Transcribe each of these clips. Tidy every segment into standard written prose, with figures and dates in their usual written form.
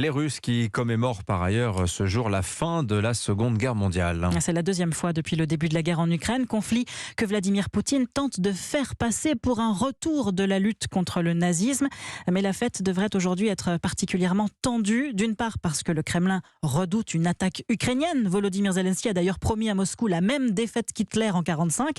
Les Russes qui commémorent par ailleurs ce jour la fin de la Seconde Guerre mondiale. C'est la deuxième fois depuis le début de la guerre en Ukraine, conflit que Vladimir Poutine tente de faire passer pour un retour de la lutte contre le nazisme. Mais la fête devrait aujourd'hui être particulièrement tendue, d'une part parce que le Kremlin redoute une attaque ukrainienne. Volodymyr Zelensky a d'ailleurs promis à Moscou la même défaite qu'Hitler en 1945.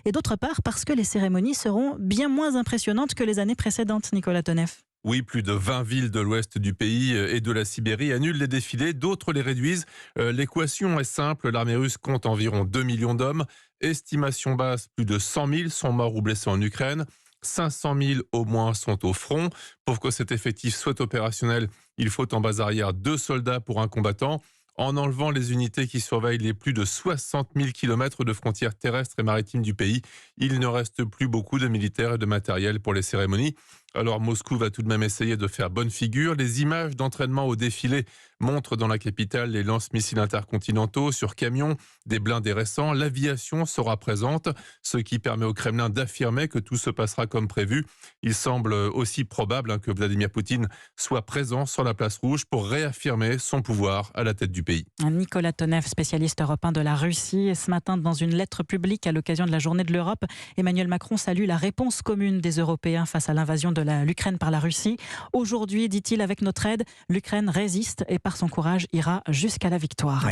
Et d'autre part parce que les cérémonies seront bien moins impressionnantes que les années précédentes, Nicolas Tonev. Oui, plus de 20 villes de l'ouest du pays et de la Sibérie annulent les défilés, d'autres les réduisent. L'équation est simple, l'armée russe compte environ 2 millions d'hommes. Estimation basse, plus de 100 000 sont morts ou blessés en Ukraine. 500 000 au moins sont au front. Pour que cet effectif soit opérationnel, il faut en base arrière 2 soldats pour un combattant. En enlevant les unités qui surveillent les plus de 60 000 kilomètres de frontières terrestres et maritimes du pays, il ne reste plus beaucoup de militaires et de matériel pour les cérémonies. Alors Moscou va tout de même essayer de faire bonne figure. Les images d'entraînement au défilé montrent dans la capitale les lance-missiles intercontinentaux sur camions, des blindés récents. L'aviation sera présente, ce qui permet au Kremlin d'affirmer que tout se passera comme prévu. Il semble aussi probable que Vladimir Poutine soit présent sur la place rouge pour réaffirmer son pouvoir à la tête du pays. Nicolas Tonev, spécialiste européen de la Russie. Et ce matin, dans une lettre publique à l'occasion de la Journée de l'Europe, Emmanuel Macron salue la réponse commune des Européens face à l'invasion de l'Ukraine par la Russie. Aujourd'hui, dit-il, avec notre aide, l'Ukraine résiste et par son courage ira jusqu'à la victoire.